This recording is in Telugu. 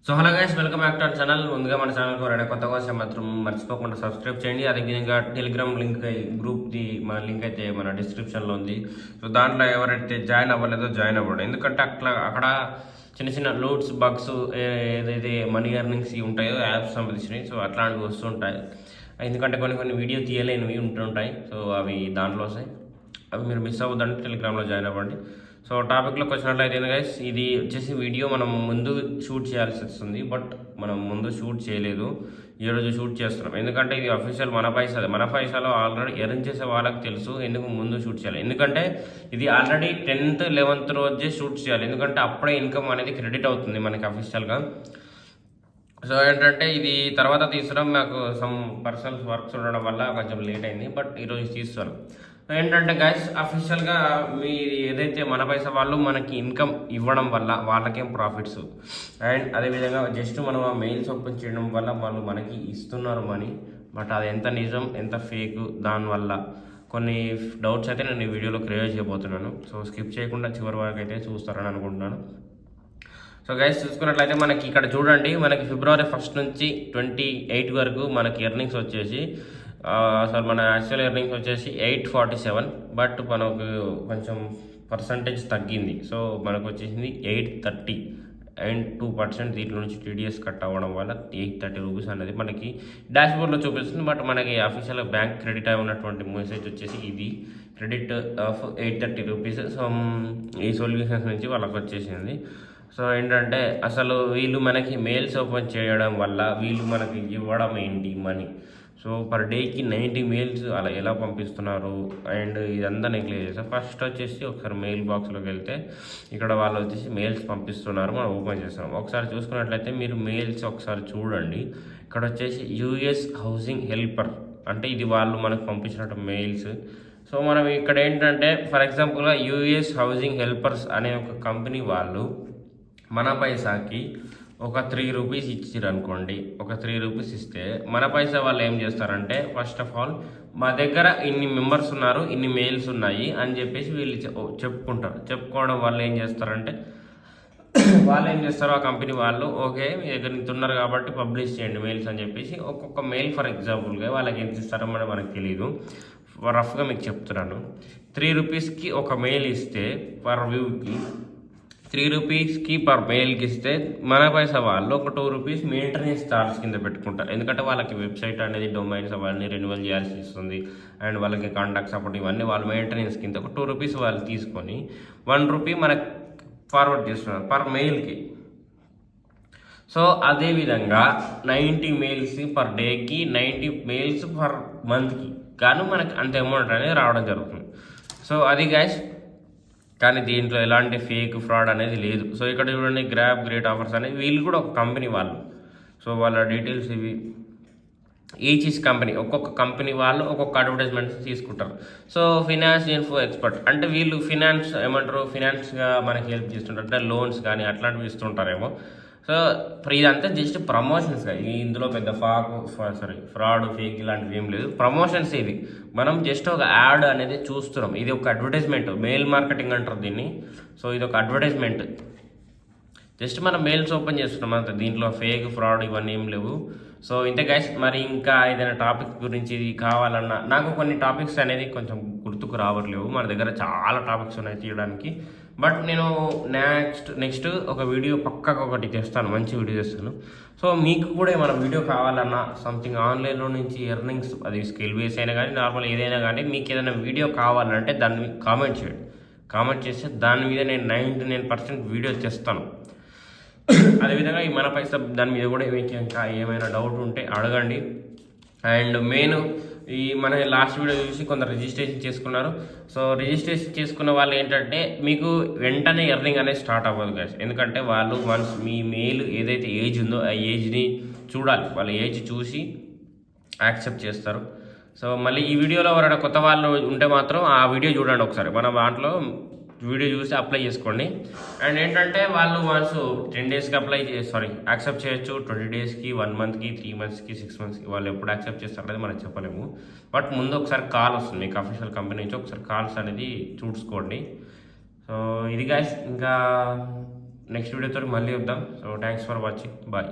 So hello guys, welcome back to our channel. ముందుగా మన ఛానల్కి ఎవరైనా కొత్తగా వస్తే మాత్రం మర్చిపోకుండా సబ్స్క్రైబ్ చేయండి. అదేవిధంగా టెలిగ్రామ్ లింక్ గ్రూప్ది మన లింక్ అయితే మన డిస్క్రిప్షన్లో ఉంది. సో దాంట్లో ఎవరైతే జాయిన్ అవ్వలేదో జాయిన్ అవ్వండి. ఎందుకంటే అక్కడ చిన్న చిన్న లోడ్స్ బగ్స్ ఏదైతే మనీ ఎర్నింగ్స్ ఉంటాయో యాప్స్ సంబంధించినవి, సో అట్లాంటివి వస్తుంటాయి. ఎందుకంటే కొన్ని వీడియో తీయలేనివి ఉంటుంటాయి. సో అవి దాంట్లో వస్తాయి. అవి మీరు మిస్ అవ్వద్దంటే టెలిగ్రామ్లో జాయిన్ అవ్వండి. సో టాపిక్లోకి వచ్చినట్లయితే గైస్, ఇది వచ్చేసి వీడియో మనం ముందు షూట్ చేయాల్సి వస్తుంది. బట్ మనం ముందు షూట్ చేయలేదు, ఈరోజు షూట్ చేస్తున్నాం. ఎందుకంటే ఇది అఫీషియల్ మన పైసలు ఆల్రెడీ ఎర్న్ చేసే వాళ్ళకి తెలుసు ఎందుకు ముందు షూట్ చేయాలి. ఎందుకంటే ఇది ఆల్రెడీ 10th 11th రోజే షూట్ చేయాలి. ఎందుకంటే అప్పుడే ఇన్కమ్ అనేది క్రెడిట్ అవుతుంది మనకి అఫీషియల్గా. సో ఏంటంటే ఇది తర్వాత తీసడం మాకు సమ్ పర్సనల్ వర్క్స్ ఉండడం వల్ల కొంచెం లేట్ అయింది. బట్ ఈరోజు తీస్తాను. ఏంటంటే గైస్, అఫీషియల్గా మీ ఏదైతే మన పైసా వాళ్ళు మనకి ఇన్కమ్ ఇవ్వడం వల్ల వాళ్ళకేం ప్రాఫిట్స్, అండ్ అదేవిధంగా జస్ట్ మనం ఆ మెయిల్స్ ఓపెన్ చేయడం వల్ల వాళ్ళు మనకి ఇస్తున్నారు మనీ. బట్ అది ఎంత నిజం ఎంత ఫేక్, దానివల్ల కొన్ని డౌట్స్ అయితే నేను ఈ వీడియోలో క్రియేట్ చేయబోతున్నాను. సో స్కిప్ చేయకుండా చివరి వరకు అయితే చూస్తారని అనుకుంటున్నాను. సో గైస్, చూసుకున్నట్లయితే మనకి ఇక్కడ చూడండి, మనకి February 1st నుంచి 28 వరకు మనకి ఎర్నింగ్స్ వచ్చేసి అసలు మన యాక్చువల్ ఎర్నింగ్స్ వచ్చేసి 847. బట్ మనకు కొంచెం పర్సంటేజ్ తగ్గింది. సో మనకు వచ్చేసింది 830 అండ్ 2% దీంట్లో నుంచి టీడీఎస్ కట్ అవ్వడం వల్ల 830 రూపీస్ అనేది మనకి డాష్బోర్డ్లో చూపిస్తుంది. బట్ మనకి అఫీషియల్ బ్యాంక్ క్రెడిట్ అయి ఉన్నటువంటి మెసేజ్ వచ్చేసి ఇది క్రెడిట్ ఆఫ్ 830 రూపీస్. సో ఈ సొల్యూషన్స్ నుంచి వాళ్ళకి వచ్చేసింది. సో ఏంటంటే అసలు వీళ్ళు మనకి మెయిల్స్ ఓపెన్ చేయడం వల్ల వీళ్ళు మనకి ఇవ్వడం ఏంటి మనీ. సో పర్ డేకి 90 మెయిల్స్ అలా ఎలా పంపిస్తున్నారు అండ్ ఇదంతా నేను క్లియర్ చేస్తాను. ఫస్ట్ వచ్చేసి ఒకసారి మెయిల్ బాక్స్లోకి వెళ్తే ఇక్కడ వాళ్ళు వచ్చేసి మెయిల్స్ పంపిస్తున్నారు, మనం ఓపెన్ చేస్తున్నాం. ఒకసారి చూసుకున్నట్లయితే మీరు మెయిల్స్ ఒకసారి చూడండి. ఇక్కడ వచ్చేసి యూఎస్ హౌసింగ్ హెల్పర్ అంటే ఇది వాళ్ళు మనకు పంపించినట్టు మెయిల్స్. సో మనం ఇక్కడ ఏంటంటే ఫర్ ఎగ్జాంపుల్గా యూఎస్ హౌసింగ్ హెల్పర్స్ అనే ఒక కంపెనీ వాళ్ళు మన పైసాకి ఒక 3 రూపీస్ ఇచ్చిర్రు అనుకోండి. ఒక 3 రూపీస్ ఇస్తే మన పైసా వాళ్ళు ఏం చేస్తారంటే ఫస్ట్ ఆఫ్ ఆల్ మా దగ్గర ఇన్ని మెంబర్స్ ఉన్నారు, ఇన్ని మెయిల్స్ ఉన్నాయి అని చెప్పేసి వీళ్ళు చెప్పుకుంటారు. చెప్పుకోవడం వల్ల ఏం చేస్తారంటే వాళ్ళు ఏం చేస్తారు, ఆ కంపెనీ వాళ్ళు ఓకే మీ దగ్గర ఇంత ఉన్నారు కాబట్టి పబ్లిష్ చేయండి మెయిల్స్ అని చెప్పేసి ఒక్కొక్క మెయిల్ ఫర్ ఎగ్జాంపుల్గా వాళ్ళకి ఎంత ఇస్తారో మనకు తెలియదు. రఫ్గా మీకు చెప్తున్నాను. 3 రూపీస్కి ఒక మెయిల్ ఇస్తే పర్ వ్యూకి 3 రూపీస్కి పర్ మెయిల్కి ఇస్తే మన పైసా వాళ్ళు ఒక 2 రూపీస్ మెయింటెనెన్స్ ఛార్జ్ కింద పెట్టుకుంటారు. ఎందుకంటే వాళ్ళకి వెబ్సైట్ అనేది డొమైన్స్ అవన్నీ రెన్యువల్ చేయాల్సి వస్తుంది అండ్ వాళ్ళకి కాంటాక్ట్ సపోర్ట్ ఇవన్నీ వాళ్ళు మెయింటెనెన్స్ కింద ఒక 2 రూపీస్ వాళ్ళు తీసుకొని 1 రూపీ మనకు ఫార్వర్డ్ చేస్తున్నారు పర్ మెయిల్కి. సో అదేవిధంగా 90 మెయిల్స్ పర్ డేకి 90 మెయిల్స్ పర్ మంత్కి గాను మనకి అంత అమౌంట్ అనేది రావడం జరుగుతుంది. సో అది గైస్, కానీ దీంట్లో ఎలాంటి ఫేక్ ఫ్రాడ్ అనేది లేదు. సో ఇక్కడ చూడండి, గ్రాబ్ గ్రేట్ ఆఫర్స్ అనేది వీళ్ళు కూడా ఒక కంపెనీ వాళ్ళు. సో వాళ్ళ డీటెయిల్స్ ఇవి. ఈచ్ కంపెనీ ఒక్కొక్క కంపెనీ వాళ్ళు ఒక్కొక్క అడ్వర్టైజ్మెంట్స్ తీసుకుంటారు. సో ఫినాన్స్ ఇన్ఫో ఎక్స్పర్ట్ అంటే వీళ్ళు ఫినాన్స్ ఏమంటారు, ఫినాన్స్గా మనకి హెల్ప్ చేస్తుంటారు, అంటే లోన్స్ కానీ అట్లాంటివి ఇస్తుంటారేమో. సో ఇదంతా జస్ట్ ప్రమోషన్స్. ఇందులో పెద్ద ఫ్రాడ్ ఫేక్ ఇలాంటివి ఏం లేదు, ప్రమోషన్స్. ఇది మనం జస్ట్ ఒక యాడ్ అనేది చూస్తున్నాం. ఇది ఒక అడ్వర్టైజ్మెంట్, మెయిల్ మార్కెటింగ్ అంటారు దీన్ని. సో ఇది ఒక అడ్వర్టైజ్మెంట్, జస్ట్ మనం మెయిల్స్ ఓపెన్ చేస్తున్నాం అంతే. దీంట్లో ఫేక్ ఫ్రాడ్ ఇవన్నీ ఏం లేవు. సో ఇంతే గైస్. మరి ఇంకా ఏదైనా టాపిక్ గురించి కావాలన్నా నాకు కొన్ని టాపిక్స్ అనేది కొంచెం గుర్తుకు రావట్లేవు. మన దగ్గర చాలా టాపిక్స్ ఉన్నాయి తీయడానికి. బట్ నేను నెక్స్ట్ ఒక వీడియో పక్కకు ఒకటి చేస్తాను, మంచి వీడియో చేస్తాను. సో మీకు కూడా ఏమైనా వీడియో కావాలన్నా సంథింగ్ ఆన్లైన్లో నుంచి ఎర్నింగ్స్, అది స్కిల్ బేస్ అయినా కానీ నార్మల్ ఏదైనా కానీ మీకు ఏదైనా వీడియో కావాలంటే దాన్ని కామెంట్ చేయండి. కామెంట్ చేస్తే దాని మీద నేను 99% వీడియో చేస్తాను. అదేవిధంగా ఈ మన పైసా దాని మీద కూడా మీకు ఇంకా ఏమైనా డౌట్ ఉంటే అడగండి. అండ్ మెయిన్ ఈ మన లాస్ట్ వీడియో చూసి కొందరు రిజిస్ట్రేషన్ చేసుకున్నారు. సో రిజిస్ట్రేషన్ చేసుకున్న వాళ్ళు ఏంటంటే మీకు వెంటనే ఎర్నింగ్ అనేది స్టార్ట్ అవ్వదు గైస్. ఎందుకంటే వాళ్ళు వన్స్ మీ మెయిల్ ఏదైతే ఏజ్ ఉందో ఆ ఏజ్ని చూడాలి, వాళ్ళ ఏజ్ చూసి యాక్సెప్ట్ చేస్తారు. సో మళ్ళీ ఈ వీడియోలో ఎవరైనా కొత్త వాళ్ళు ఉంటే మాత్రం ఆ వీడియో చూడండి ఒకసారి, మన దాంట్లో వీడియో చూసి అప్లై చేసుకోండి. అండ్ ఏంటంటే వాళ్ళు వన్స్ 10 డేస్కి యాక్సెప్ట్ చేయొచ్చు, 20 డేస్కి, 1 మంత్కి, 3 మంత్స్కి, 6 మంత్స్కి వాళ్ళు ఎప్పుడు యాక్సెప్ట్ చేస్తారు అనేది మనం చెప్పలేము. బట్ ముందు ఒకసారి కాల్ వస్తుంది మీకు అఫీషియల్ కంపెనీ నుంచి, ఒకసారి కాల్స్ అనేది చూసుకోండి. సో ఇది గైస్. ఇంకా నెక్స్ట్ వీడియోతో మళ్ళీ వద్దాం. So thanks for watching, bye.